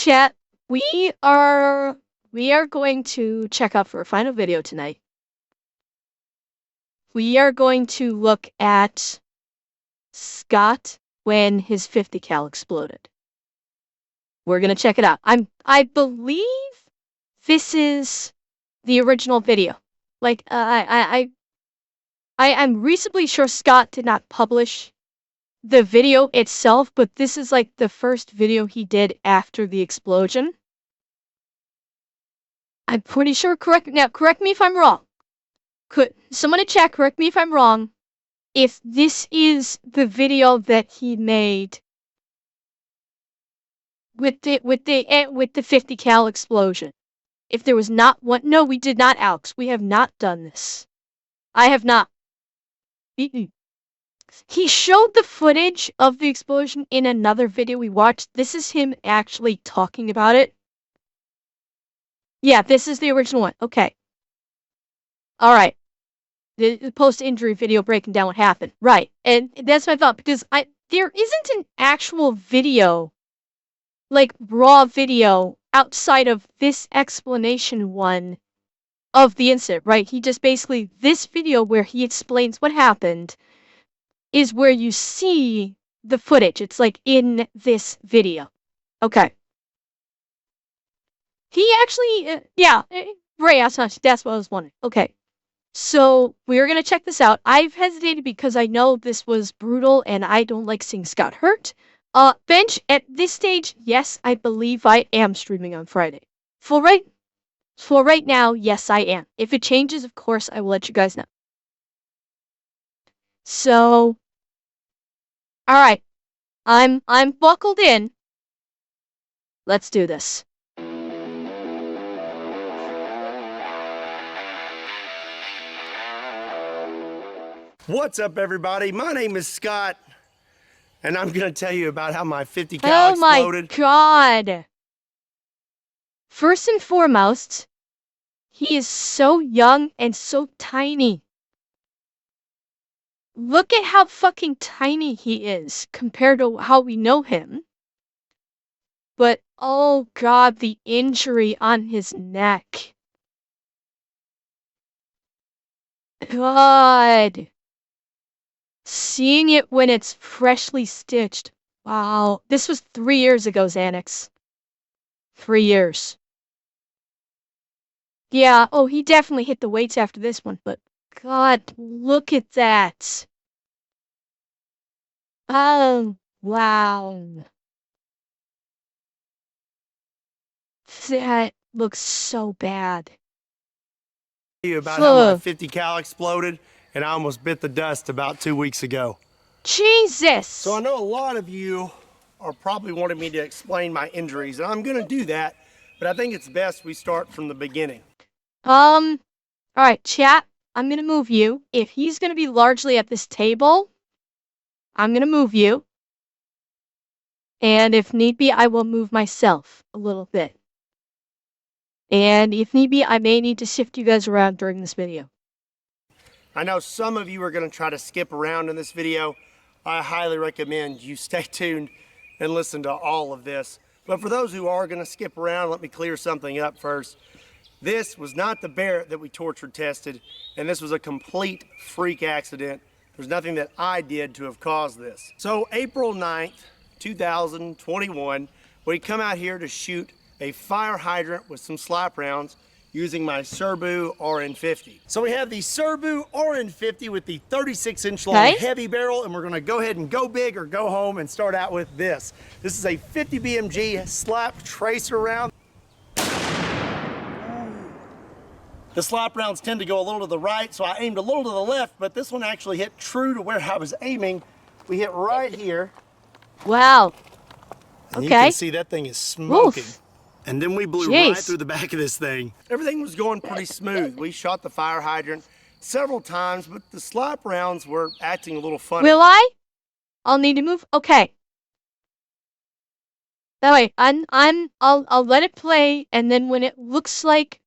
chat, we are going to check out for a final video tonight. We are going to look at Scott when his 50 cal exploded. We're gonna check it out. I believe this is the original video. Like, I'm reasonably sure Scott did not publish the video itself, but this is like the first video he did after the explosion. I'm pretty sure, correct me if I'm wrong. Could someone in chat correct me if I'm wrong? If this is the video that he made with the 50 cal explosion. If there was not one, no, we did not, Alex. We have not done this. I have not. He showed the footage of the explosion in another video we watched. This is him actually talking about it. Yeah, this is the original one. Okay. All right. The post-injury video breaking down what happened. Right. And that's what I thought, because there isn't an actual video, like raw video, outside of this explanation one of the incident, right? He just basically, this video where he explains what happened is where you see the footage. It's like in this video. Okay. He actually, yeah, Ray, that's what I was wondering. Okay. So we're going to check this out. I've hesitated because I know this was brutal and I don't like seeing Scott hurt. Bench, at this stage, yes, I believe I am streaming on Friday. For right now, yes, I am. If it changes, of course, I will let you guys know. So, all right, I'm buckled in. Let's do this. What's up, everybody? My name is Scott, and I'm going to tell you about how my 50 cal exploded. Oh my god! First and foremost, he is so young and so tiny. Look at how fucking tiny he is compared to how we know him. But, oh god, the injury on his neck. God. Seeing it when it's freshly stitched. Wow. This was 3 years ago, Xanax. 3 years. Yeah, oh, he definitely hit the weights after this one, but God, look at that. Oh, wow. That looks so bad. About how my 50 cal exploded, and I almost bit the dust about 2 weeks ago. Jesus! So I know a lot of you are probably wanting me to explain my injuries, and I'm going to do that, but I think it's best we start from the beginning. Alright, chat, I'm gonna move you. If he's gonna be largely at this table, I'm gonna move you. And if need be, I will move myself a little bit. And if need be, I may need to shift you guys around during this video. I know some of you are going to try to skip around in this video. I highly recommend you stay tuned and listen to all of this. But for those who are going to skip around, let me clear something up first. This was not the Barrett that we torture tested, and this was a complete freak accident. There's nothing that I did to have caused this. So April 9th, 2021, we come out here to shoot a fire hydrant with some slap rounds using my Serbu RN50. So we have the Serbu RN50 with the 36-inch long heavy barrel, and we're gonna go ahead and go big or go home and start out with this. This is a 50 BMG slap tracer round. The slap rounds tend to go a little to the right, so I aimed a little to the left, but this one actually hit true to where I was aiming. We hit right here. Wow. And you can see that thing is smoking. Oof. And then we blew right through the back of this thing. Everything was going pretty smooth. We shot the fire hydrant several times, but the slap rounds were acting a little funny. Will I? I'll need to move. Okay. That way, I'll let it play, and then when it looks like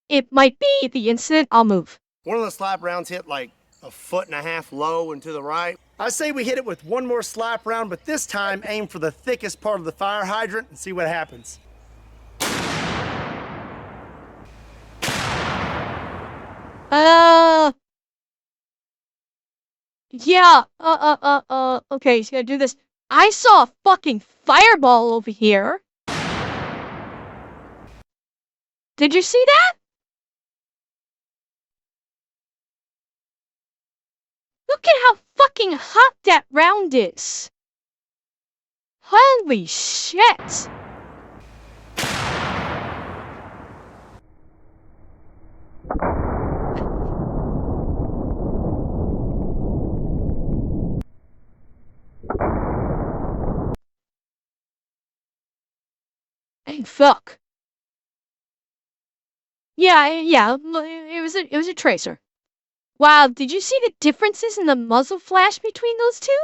it might be the incident, I'll move. One of the slap rounds hit like 1.5 feet low and to the right. I say we hit it with one more slap round, but this time aim for the thickest part of the fire hydrant and see what happens. Yeah, okay, he's gonna do this. I saw a fucking fireball over here. Did you see that? Look at how fucking hot that round is. Holy shit. Hey, fuck. Yeah, it was a tracer. Wow, did you see the differences in the muzzle flash between those two?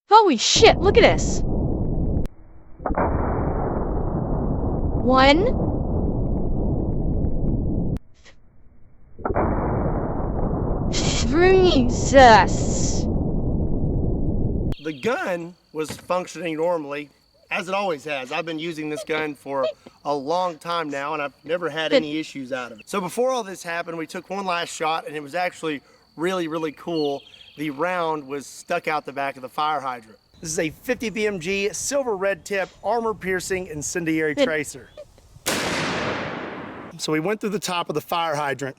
Holy shit, look at this. One. Jesus. The gun was functioning normally, as it always has. I've been using this gun for a long time now, and I've never had any issues out of it. So before all this happened, we took one last shot, and it was actually really, really cool. The round was stuck out the back of the fire hydrant. This is a 50 BMG silver red tip armor-piercing incendiary tracer. So we went through the top of the fire hydrant.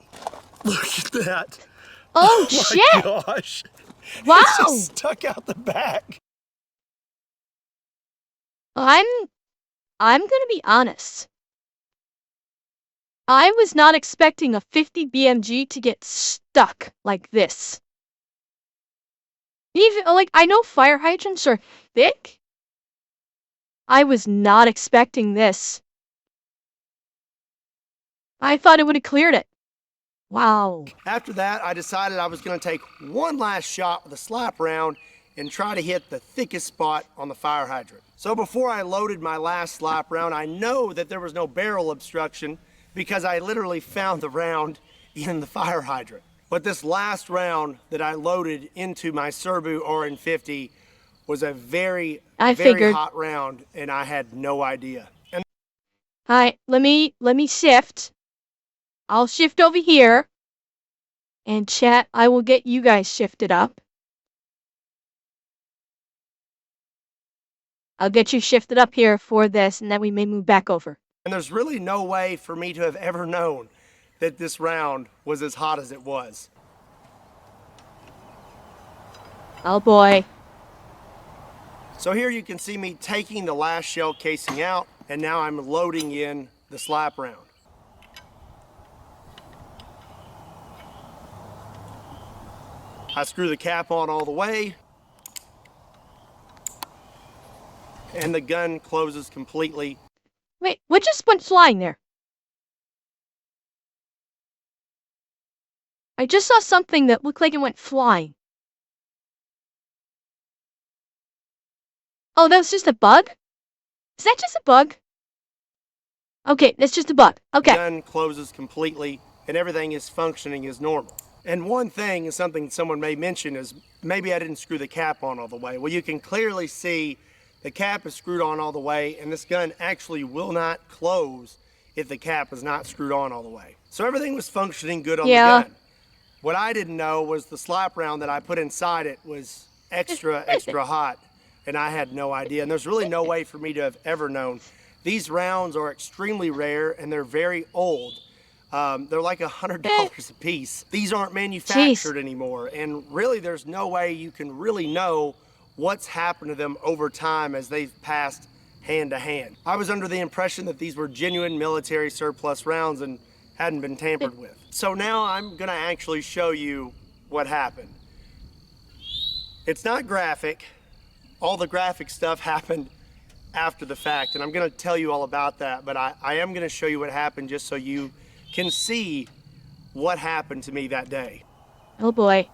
Look at that. Oh shit! My gosh. Wow! It's just stuck out the back. I'm gonna be honest. I was not expecting a 50 BMG to get stuck like this. Even, like, I know fire hydrants are thick. I was not expecting this. I thought it would have cleared it. Wow. After that, I decided I was going to take one last shot with a slap round and try to hit the thickest spot on the fire hydrant. So before I loaded my last slap round, I know that there was no barrel obstruction because I literally found the round in the fire hydrant. But this last round that I loaded into my Serbu RN50 was a very hot round, and I had no idea. And Alright, let me shift. I'll shift over here. And chat, I will get you guys shifted up. I'll get you shifted up here for this, and then we may move back over. And there's really no way for me to have ever known that this round was as hot as it was. Oh boy. So here you can see me taking the last shell casing out, and now I'm loading in the slap round. I screw the cap on all the way, and the gun closes completely. Wait, what just went flying there? I just saw something that looked like it went flying. Oh, that was just a bug? Is that just a bug? Okay, that's just a bug. Okay. The gun closes completely, and everything is functioning as normal. And one thing is something someone may mention is maybe I didn't screw the cap on all the way. Well, you can clearly see the cap is screwed on all the way, and this gun actually will not close if the cap is not screwed on all the way. So everything was functioning good on the gun. What I didn't know was the slap round that I put inside it was extra hot, and I had no idea. And there's really no way for me to have ever known. These rounds are extremely rare, and they're very old. They're like $100 a piece. These aren't manufactured anymore, and really there's no way you can really know what's happened to them over time as they've passed hand to hand. I was under the impression that these were genuine military surplus rounds and hadn't been tampered with. So now I'm gonna actually show you what happened. It's not graphic. All the graphic stuff happened after the fact, and I'm gonna tell you all about that, but I am gonna show you what happened just so you can see what happened to me that day. Oh boy.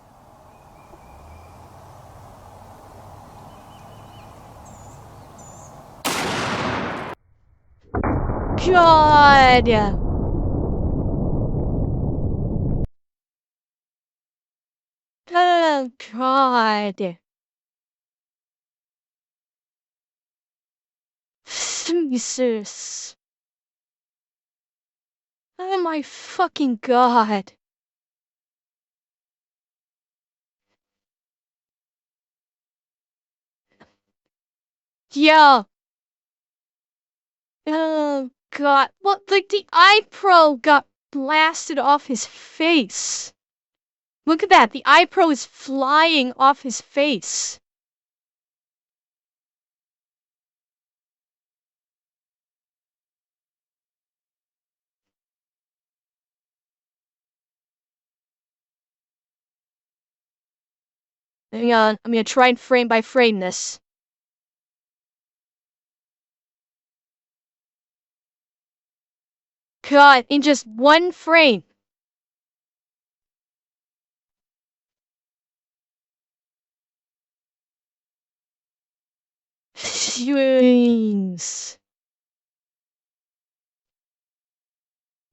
God. Oh God. Jesus. Oh my fucking god. Yeah. Oh god. Well, like the eye pro got blasted off his face. Look at that. The eye pro is flying off his face. Hang on. I'm gonna try and frame by frame this. God, in just one frame. Jeez.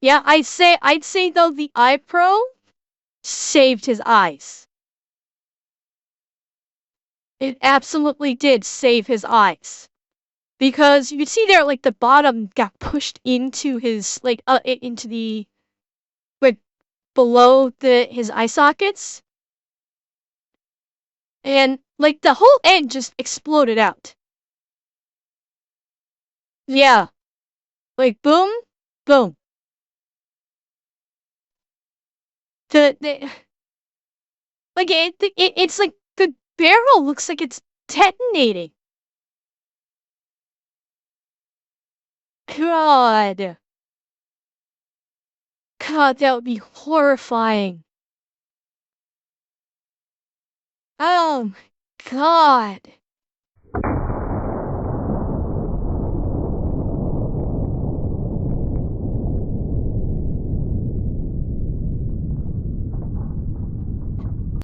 Yeah, I'd say though the eye pro saved his eyes. It absolutely did save his eyes. Because you could see there, like, the bottom got pushed into his, like, into the, like, below his eye sockets. And, like, the whole end just exploded out. Yeah. Like, boom, boom. Like, it's like, the barrel looks like it's detonating. God. God, that would be horrifying. Oh, my God.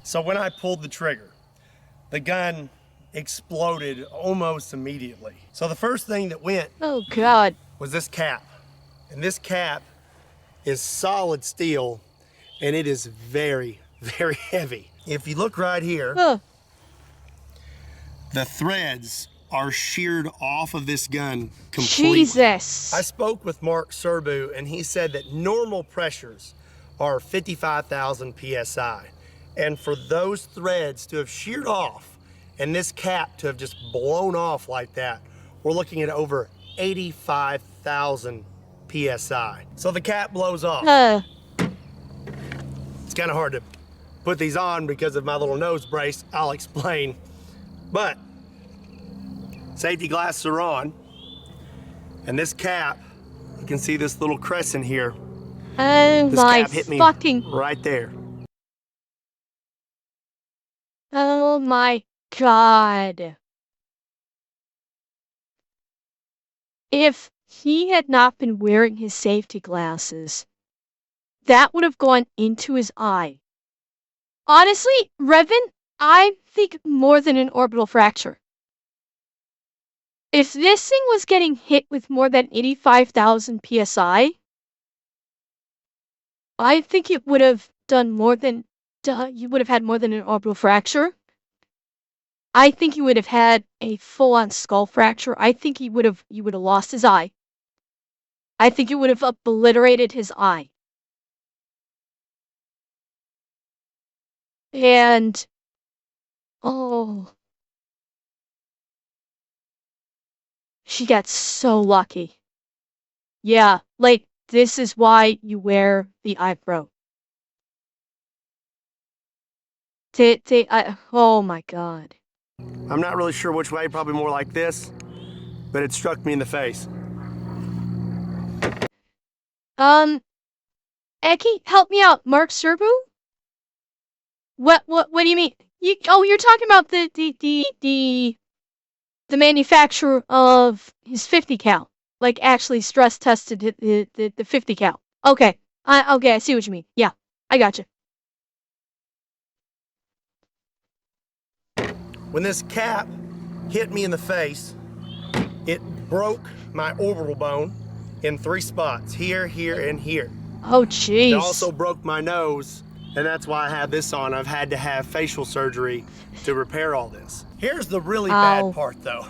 So when I pulled the trigger, the gun exploded almost immediately. So the first thing that went Oh, God. was this cap. And this cap is solid steel and it is very, very heavy. If you look right here, Huh. the threads are sheared off of this gun completely. Jesus. I spoke with Mark Serbu and he said that normal pressures are 55,000 PSI. And for those threads to have sheared off and this cap to have just blown off like that, we're looking at over 85,000 PSI. So the cap blows off. It's kind of hard to put these on because of my little nose brace. I'll explain. But safety glasses are on. And this cap, you can see this little crescent here. Oh This my cap hit me fucking... right there. Oh my God. If he had not been wearing his safety glasses, that would have gone into his eye. Honestly, Revan, I think more than an orbital fracture. If this thing was getting hit with more than 85,000 PSI, I think it would have done more than, you would have had more than an orbital fracture. I think he would have had a full-on skull fracture. I think you would have lost his eye. I think it would have obliterated his eye. And, oh, she got so lucky. Yeah, like, this is why you wear the eyebrow. Oh my God. I'm not really sure which way, probably more like this, but it struck me in the face. Eki, help me out. Mark Serbu? What do you mean? You're talking about the manufacturer of his 50 cal. Like, actually stress tested the 50 cal. Okay. Okay, I see what you mean. Yeah, I gotcha. When this cap hit me in the face, it broke my orbital bone in 3 spots, here, here, and here. Oh, It jeez. also broke my nose, and that's why I have this on. I've had to have facial surgery to repair all this. Here's the really Ow. bad part though.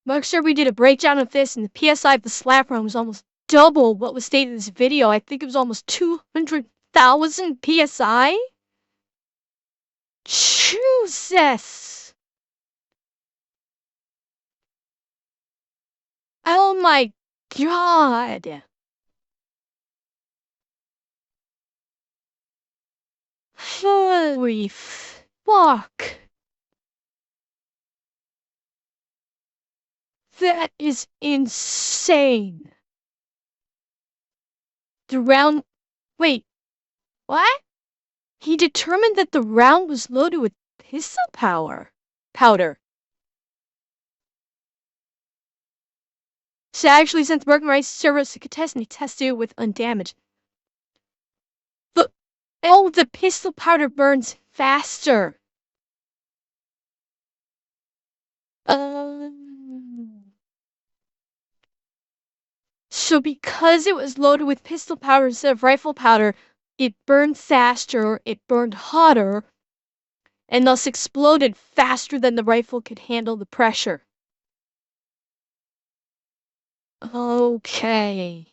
Mark Serbu did a breakdown of this, and the PSI of the slap room was almost double what was stated in this video. I think it was almost 200,000 PSI. Jesus! Oh my god! Holy fuck! That is insane! The round... Wait, what? He determined that the round was loaded with pistol powder. So actually sent the broken rice service to contest and he tested it with undamaged. But the pistol powder burns faster. So because it was loaded with pistol powder instead of rifle powder, it burned faster, it burned hotter, and thus exploded faster than the rifle could handle the pressure. Okay.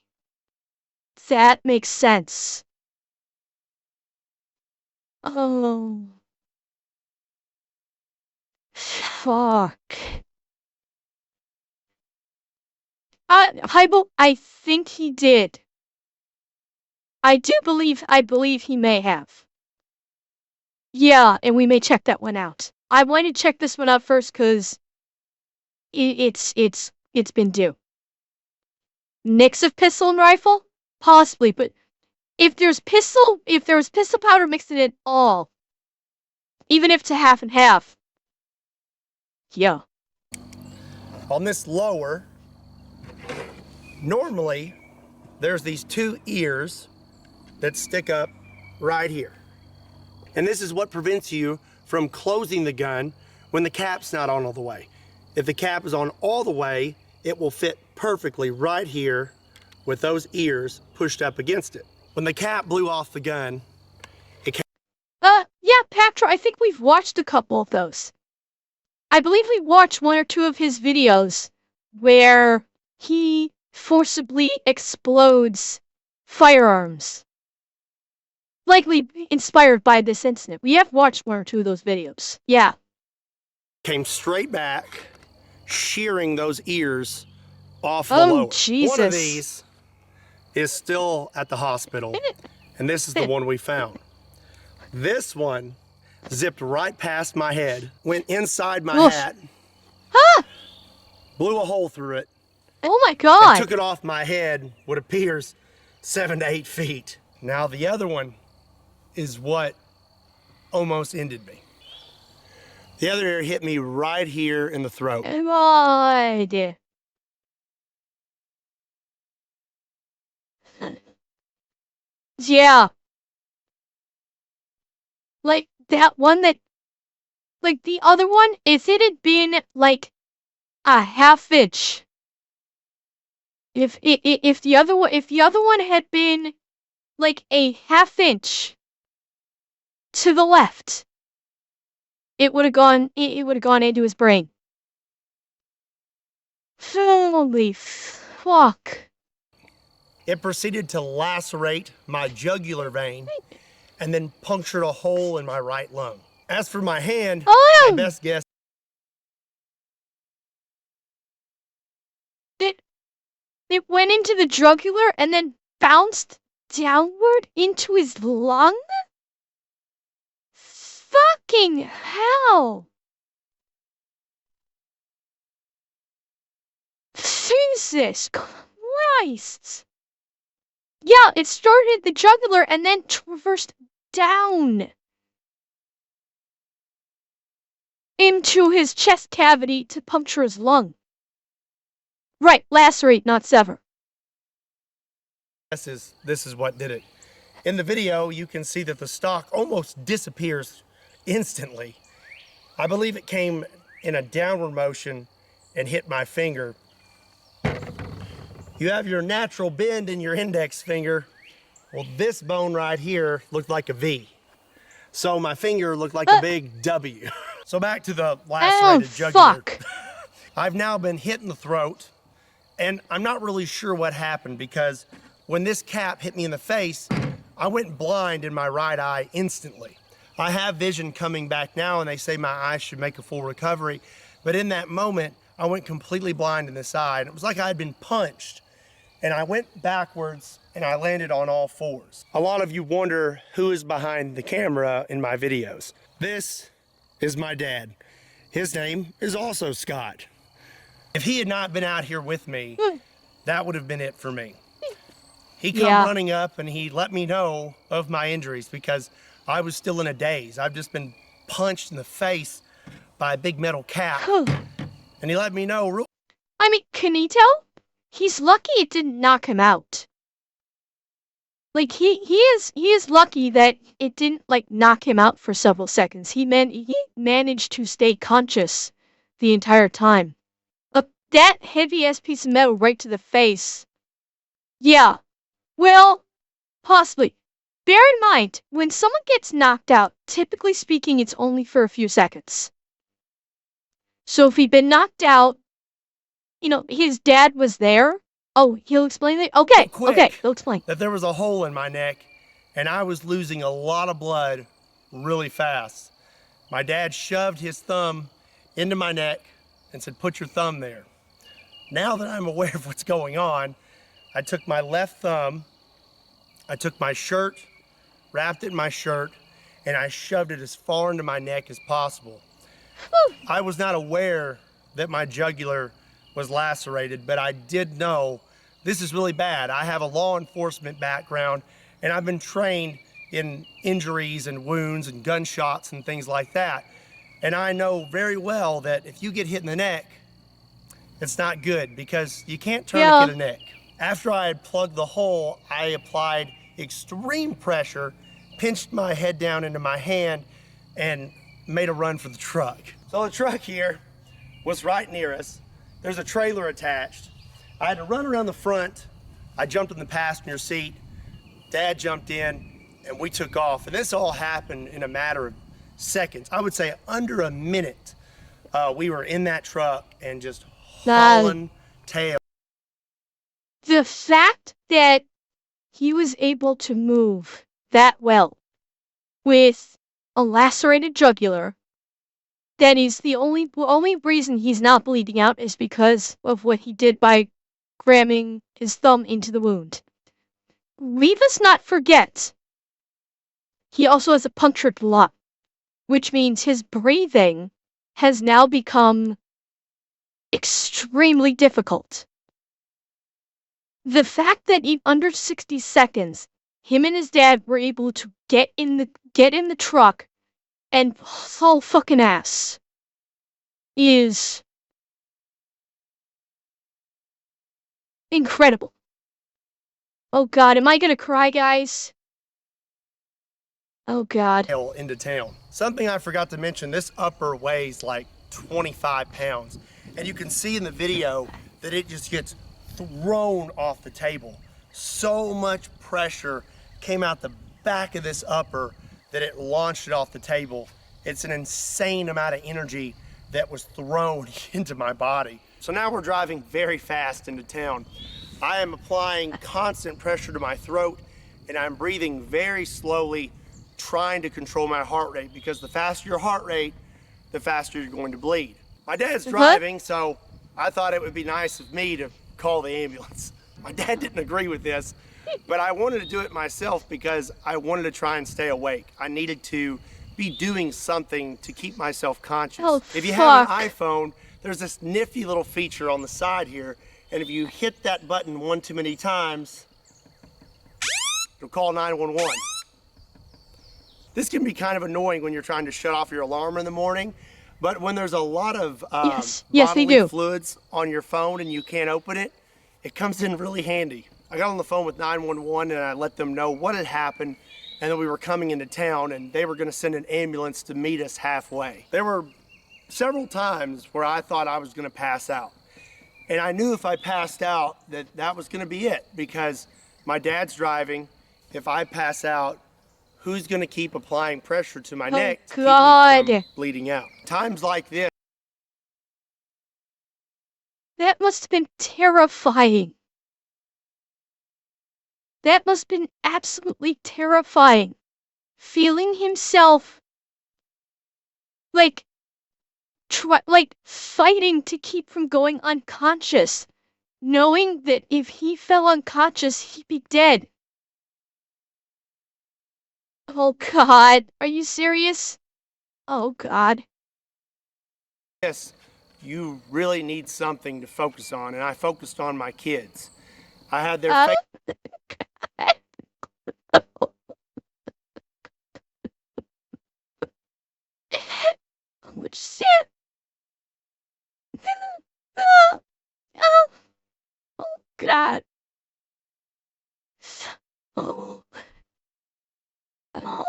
That makes sense. Oh. Fuck. Hybo, I think he did. I believe he may have. Yeah, and we may check that one out. I want to check this one out first because it's been due. Mix of pistol and rifle? Possibly, but if there was pistol powder mixed in it all, even if to half and half, yeah. On this lower, normally there's these two ears that stick up right here. And this is what prevents you from closing the gun when the cap's not on all the way. If the cap is on all the way, it will fit perfectly right here with those ears pushed up against it. When the cap blew off the gun, it came... Yeah, Pactra, I think we've watched a couple of those. I believe we watched one or two of his videos where he forcibly explodes firearms. Likely inspired by this incident. We have watched one or two of those videos. Yeah. Came straight back, shearing those ears off the Oh, lower. Jesus. One of these is still at the hospital, and this is the one we found. This one zipped right past my head, went inside my hat, blew a hole through it, oh my god, and took it off my head, what appears 7 to 8 feet. Now the other one is what almost ended me. The other ear hit me right here in the throat. God. Yeah. Like that one that, like the other one, if it had been like a half inch, if the other one had been like a half inch to the left, it would have gone into his brain. Holy fuck. It proceeded to lacerate my jugular vein and then punctured a hole in my right lung. As for my hand, my best guess... It went into the jugular and then bounced downward into his lung? Fucking hell! Jesus Christ! Yeah, it started at the jugular and then traversed down into his chest cavity to puncture his lung. Right, lacerate, not sever. This is what did it. In the video, you can see that the stock almost disappears instantly. I believe it came in a downward motion and hit my finger. You have your natural bend in your index finger. Well, this bone right here looked like a V. So my finger looked like a big W. So back to the lacerated jugular. Fuck. I've now been hit in the throat And I'm not really sure what happened because when this cap hit me in the face, I went blind in my right eye instantly. I have vision coming back now and they say my eyes should make a full recovery. But in that moment, I went completely blind in this eye and it was like I had been punched. And I went backwards and I landed on all fours. A lot of you wonder who is behind the camera in my videos. This is my dad. His name is also Scott. If he had not been out here with me, that would have been it for me. He come running up and he let me know of my injuries because I was still in a daze. I've just been punched in the face by a big metal cap. And he let me know. I mean, can he tell? He's lucky it didn't knock him out. Like, he is lucky that it didn't, like, knock him out for several seconds. He managed to stay conscious the entire time. That heavy-ass piece of metal right to the face. Yeah. Well, possibly. Bear in mind, when someone gets knocked out, typically speaking, it's only for a few seconds. So if he'd been knocked out, you know, his dad was there. Oh, he'll explain it? Okay, he'll explain. That there was a hole in my neck, and I was losing a lot of blood really fast. My dad shoved his thumb into my neck and said, "Put your thumb there." Now that I'm aware of what's going on, I took my left thumb, I took my shirt, wrapped it in my shirt, and I shoved it as far into my neck as possible. I was not aware that my jugular was lacerated, but I did know this is really bad. I have a law enforcement background, and I've been trained in injuries and wounds and gunshots and things like that. And I know very well that if you get hit in the neck, it's not good because you can't tourniquet a neck. After I had plugged the hole, I applied extreme pressure, pinched my head down into my hand, and made a run for the truck. So the truck here was right near us. There's a trailer attached. I had to run around the front. I jumped in the passenger seat. Dad jumped in, and we took off. And this all happened in a matter of seconds. I would say under a minute. We were in that truck and just hauling tail. The fact that he was able to move that well with a lacerated jugular, that is the only reason he's not bleeding out is because of what he did by ramming his thumb into the wound. Leave us not forget, he also has a punctured lung, which means his breathing has now become extremely difficult. The fact that in under 60 seconds, him and his dad were able to get in the truck and haul fucking ass is incredible. Oh god, am I gonna cry, guys? Oh god. Into town. Something I forgot to mention, this upper weighs like 25 pounds. And you can see in the video that it just gets thrown off the table. So much pressure came out the back of this upper that it launched it off the table. It's an insane amount of energy that was thrown into my body. So now we're driving very fast into town. I am applying constant pressure to my throat and I'm breathing very slowly, trying to control my heart rate because the faster your heart rate, the faster you're going to bleed. My dad's driving, so I thought it would be nice of me to call the ambulance. My dad didn't agree with this, but I wanted to do it myself because I wanted to try and stay awake. I needed to be doing something to keep myself conscious. Oh, if you have an iPhone, there's this nifty little feature on the side here, and if you hit that button one too many times, it'll call 911. This can be kind of annoying when you're trying to shut off your alarm in the morning, but when there's a lot of bodily fluids on your phone and you can't open it, it comes in really handy. I got on the phone with 911 and I let them know what had happened and that we were coming into town and they were gonna send an ambulance to meet us halfway. There were several times where I thought I was gonna pass out. And I knew if I passed out that was gonna be it because my dad's driving. If I pass out, who's gonna keep applying pressure to my neck to keep me from bleeding out? Times like this. That must have been terrifying. That must have been absolutely terrifying. Feeling himself like fighting to keep from going unconscious, knowing that if he fell unconscious, he'd be dead. Oh God, are you serious? Oh God. Yes, you really need something to focus on, and I focused on my kids. I had their Oh, which shit? Oh, oh, oh God. Oh, oh,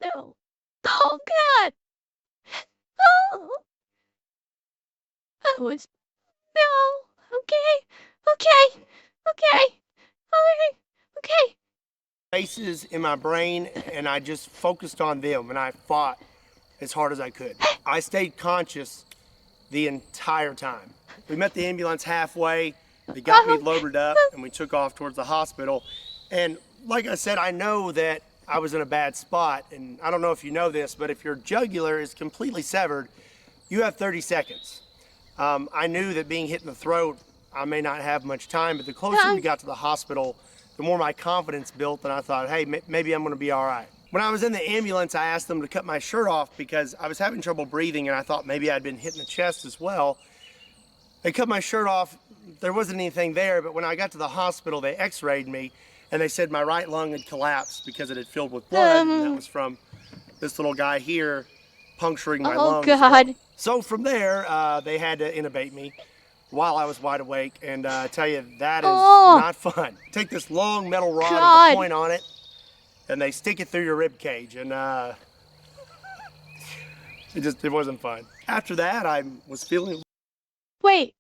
no. Oh God. Oh, I was no. Okay, okay, okay, okay, okay. faces in my brain, and I just focused on them, and I fought as hard as I could. I stayed conscious the entire time. We met the ambulance halfway. They got me loaded up, and we took off towards the hospital. And like I said, I know that I was in a bad spot, and I don't know if you know this, but if your jugular is completely severed, you have 30 seconds. I knew that being hit in the throat, I may not have much time, but the closer we got to the hospital, the more my confidence built, and I thought, hey, maybe I'm gonna be all right. When I was in the ambulance, I asked them to cut my shirt off because I was having trouble breathing, and I thought maybe I'd been hit in the chest as well. They cut my shirt off. There wasn't anything there, but when I got to the hospital, they x-rayed me, and they said my right lung had collapsed because it had filled with blood, and that was from this little guy here puncturing my Oh lung as well. God. So from there, they had to intubate me while I was wide awake, and I tell you, that is Oh not fun. Take this long metal rod with a God. point on it, and they stick it through your rib cage, and it wasn't fun. After that, I was feeling. Wait.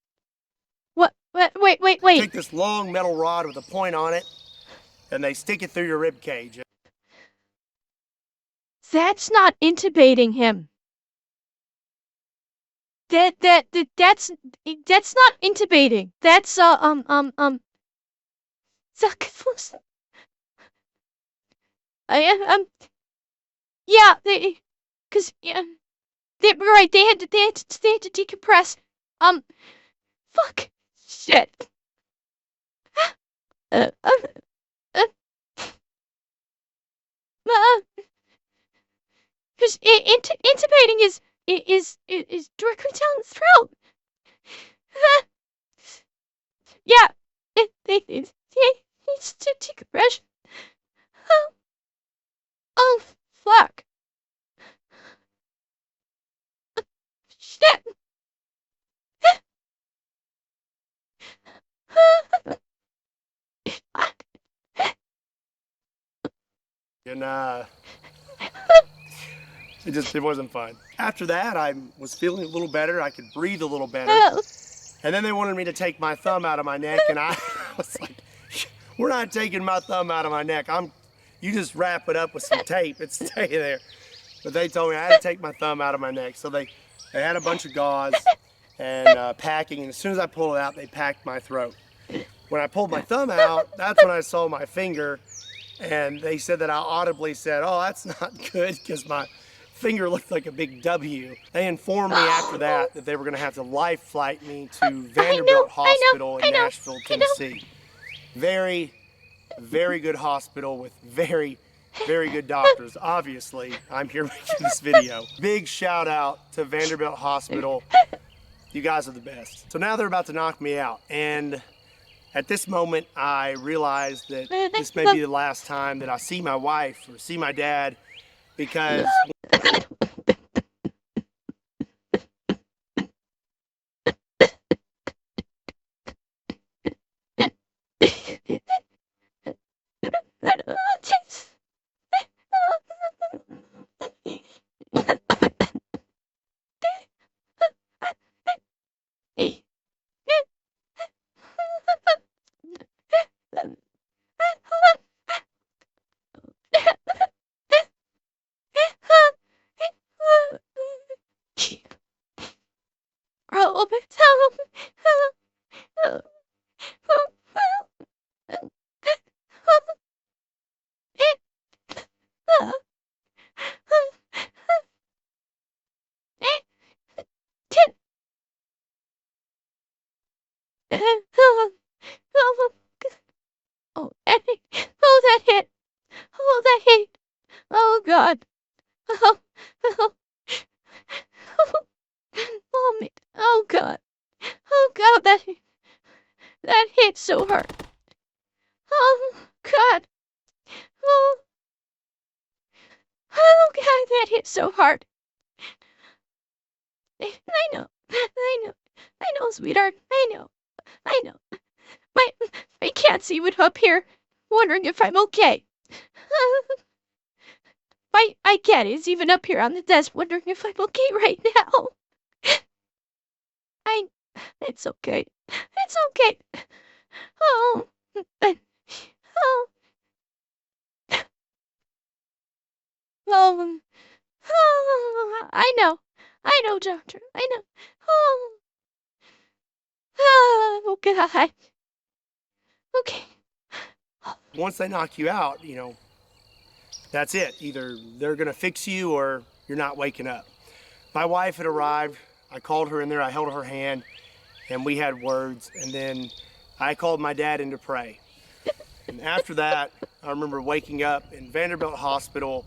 What? Wait. Take this long metal rod with a point on it, and they stick it through your rib cage. That's not intubating him. That's not intubating. That's I yeah, cause yeah, they right. They had to decompress. Fuck, shit. Uh, uh, uh, cause intubating is directly down the throat. Yeah, it needs to decompress. Oh, oh, fuck. Shit. And it wasn't fun. After that, I was feeling a little better. I could breathe a little better. And then they wanted me to take my thumb out of my neck, and I was like, we're not taking my thumb out of my neck. You just wrap it up with some tape and stay there. But they told me I had to take my thumb out of my neck. So they had a bunch of gauze and packing, and as soon as I pulled it out, they packed my throat. When I pulled my thumb out, that's when I saw my finger, and they said that I audibly said, oh, that's not good, because my finger looked like a big W. They informed me after that they were going to have to life flight me to Vanderbilt Hospital in Nashville, Tennessee. Very, very good hospital with very, very good doctors. Obviously, I'm here making this video. Big shout out to Vanderbilt Hospital. You guys are the best. So now they're about to knock me out, and at this moment, I realized that this may be the last time that I see my wife or see my dad, because Oh, oh, oh, that hit. Oh, that hit. Oh, that hit. Oh, God. Oh, oh, oh, man. Oh, God. Oh, God, that hit so hard. Oh, God. Oh, oh, God, that hit so hard. I know. I know. I know, sweetheart. I know. I know. My, my cat's even up here, wondering if I'm okay. My cat is even up here on the desk, wondering if I'm okay right now. I. It's okay. It's okay. Oh. Oh. Oh. Oh. I know. I know, doctor. I know. Oh. Oh, God. Okay. Once they knock you out, that's it. Either they're going to fix you or you're not waking up. My wife had arrived. I called her in there. I held her hand and we had words. And then I called my dad in to pray. And after that, I remember waking up in Vanderbilt Hospital,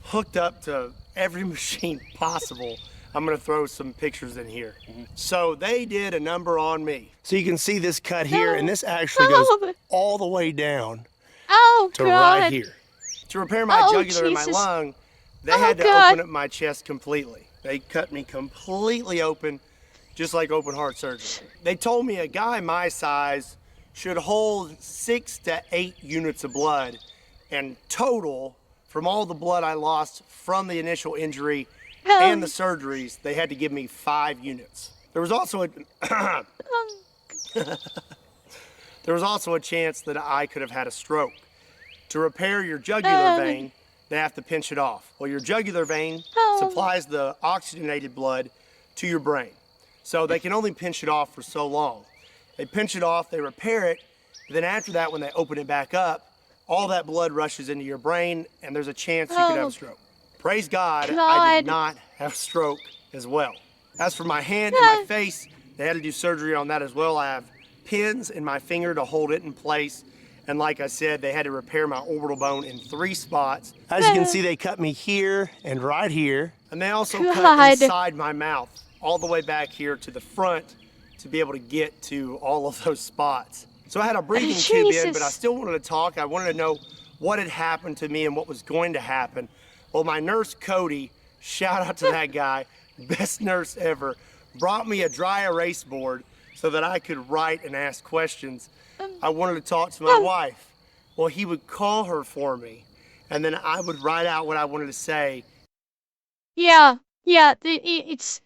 hooked up to every machine possible. I'm gonna throw some pictures in here. So they did a number on me. So you can see this cut here, and this actually goes all the way down to right here. To repair my jugular and my lung, they had to open up my chest completely. They cut me completely open, just like open heart surgery. They told me a guy my size should hold 6 to 8 units of blood, and total, from all the blood I lost from the initial injury and the surgeries, they had to give me 5 units. There was also a chance that I could have had a stroke. To repair your jugular vein, they have to pinch it off. Well, your jugular vein supplies the oxygenated blood to your brain. So they can only pinch it off for so long. They pinch it off, they repair it, then after that, when they open it back up, all that blood rushes into your brain, and there's a chance you could have a stroke. Praise God, I did not have a stroke as well. As for my hand and my face, they had to do surgery on that as well. I have pins in my finger to hold it in place. And like I said, they had to repair my orbital bone in 3 spots. As you can see, they cut me here and right here. And they also cut inside my mouth, all the way back here to the front to be able to get to all of those spots. So I had a breathing tube in, but I still wanted to talk. I wanted to know what had happened to me and what was going to happen. Well, my nurse, Cody, shout out to that guy, best nurse ever, brought me a dry erase board so that I could write and ask questions. I wanted to talk to my wife. Well, he would call her for me, and then I would write out what I wanted to say. Yeah, it's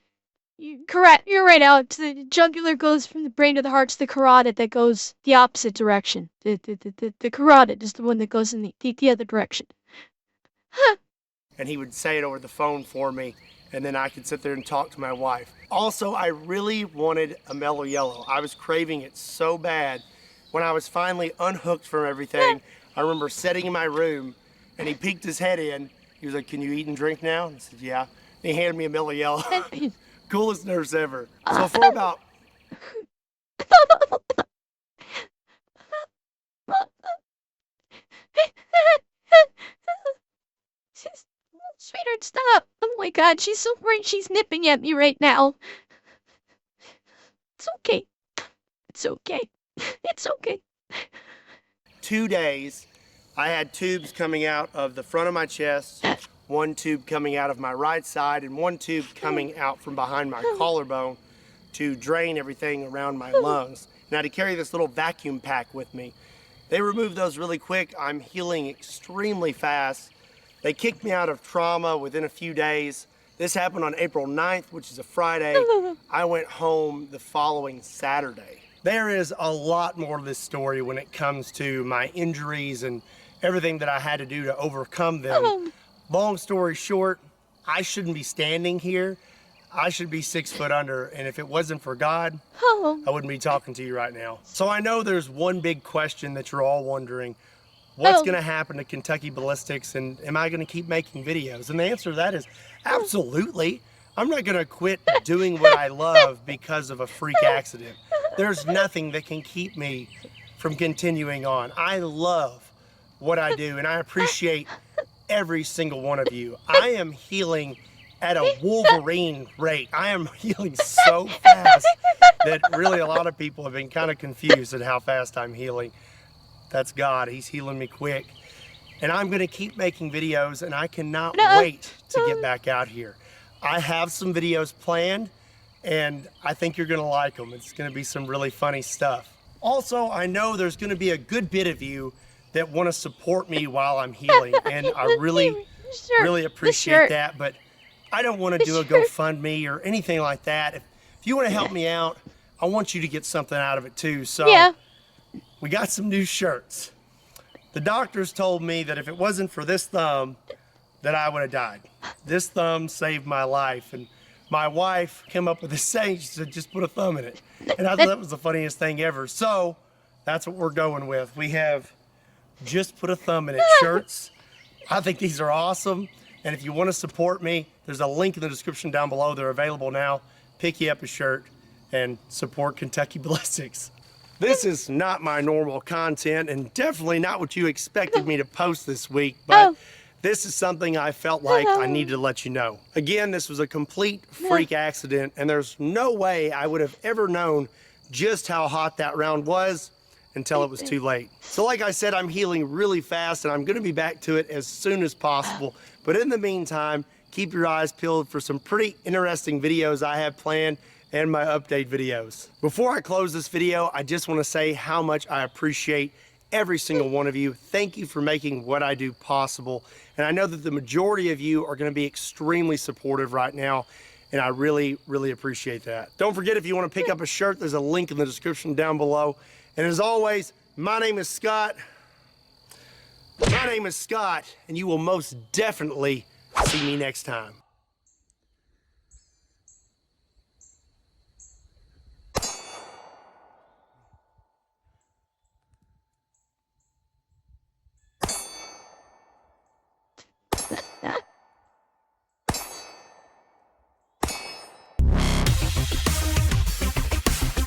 correct. You're right, Alex. The jugular goes from the brain to the heart to the carotid that goes the opposite direction. The carotid is the one that goes in the other direction. And he would say it over the phone for me, and then I could sit there and talk to my wife. Also, I really wanted a mellow yellow. I was craving it so bad. When I was finally unhooked from everything, I remember sitting in my room, and he peeked his head in. He was like, "Can you eat and drink now?" I said, "Yeah." And he handed me a mellow yellow. Coolest nurse ever. So for about... Sweetheart, stop! Oh my God, she's so great. She's nipping at me right now. It's okay. It's okay. It's okay. 2 days, I had tubes coming out of the front of my chest, 1 tube coming out of my right side, and 1 tube coming out from behind my collarbone to drain everything around my lungs. And I had to carry this little vacuum pack with me. They removed those really quick. I'm healing extremely fast. They kicked me out of trauma within a few days. This happened on April 9th, which is a Friday. I went home the following Saturday. There is a lot more to this story when it comes to my injuries and everything that I had to do to overcome them. Long story short, I shouldn't be standing here. I should be 6 foot under, and if it wasn't for God, I wouldn't be talking to you right now. So I know there's one big question that you're all wondering. What's gonna happen to Kentucky Ballistics, and am I gonna keep making videos? And the answer to that is absolutely. I'm not gonna quit doing what I love because of a freak accident. there's nothing that can keep me from continuing on. I love what I do, and I appreciate every single one of you. I am healing at a Wolverine rate. I am healing so fast that really a lot of people have been kind of confused at how fast I'm healing. That's God. He's healing me quick. And I'm going to keep making videos, and I cannot wait to get back out here. I have some videos planned, and I think you're going to like them. It's going to be some really funny stuff. Also, I know there's going to be a good bit of you that want to support me while I'm healing, and I really appreciate that, but I don't want to do a GoFundMe or anything like that. If you want to help me out, I want you to get something out of it too. So we got some new shirts. The doctors told me that if it wasn't for this thumb, that I would have died. This thumb saved my life, and my wife came up with this saying. She said, just put a thumb in it. And I thought that was the funniest thing ever. So that's what we're going with. We have just put a thumb in it shirts. I think these are awesome. And if you want to support me, there's a link in the description down below. They're available now. Pick you up a shirt and support Kentucky Ballistics. This is not my normal content, and definitely not what you expected me to post this week, but this is something I felt like I needed to let you know. Again, this was a complete freak accident, and there's no way I would have ever known just how hot that round was until it was too late. So like I said, I'm healing really fast, and I'm gonna be back to it as soon as possible. But in the meantime, keep your eyes peeled for some pretty interesting videos I have planned and my update videos. Before I close this video, I just want to say how much I appreciate every single one of you. Thank you for making what I do possible. And I know that the majority of you are going to be extremely supportive right now, and I really, really appreciate that. Don't forget, if you want to pick up a shirt, there's a link in the description down below. And as always, my name is Scott. My name is Scott, and you will most definitely see me next time.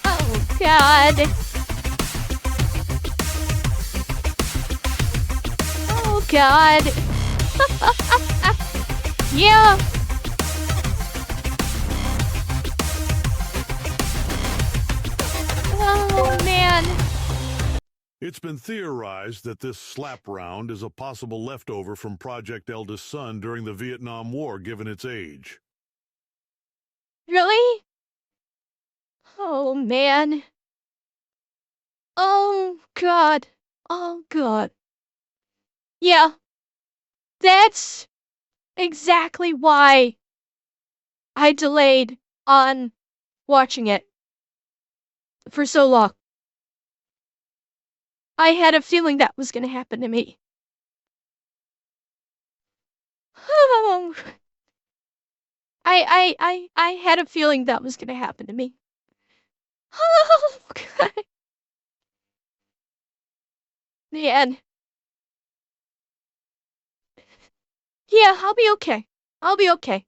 Oh, God. Oh, God. Yeah. Oh, man. It's been theorized that this slap round is a possible leftover from Project Eldest Son during the Vietnam War, given its age. Really? Oh, man. Oh, God. Oh, God. Yeah. That's exactly why I delayed on watching it for so long. I had a feeling that was going to happen to me. Oh, I had a feeling that was going to happen to me. Oh, God. Man. Yeah, I'll be okay. I'll be okay.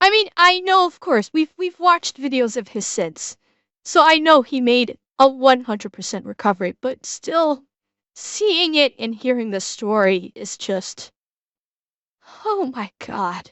I mean, I know, of course, we've watched videos of his since, so I know he made a 100% recovery, but still, seeing it and hearing the story is just, oh my God.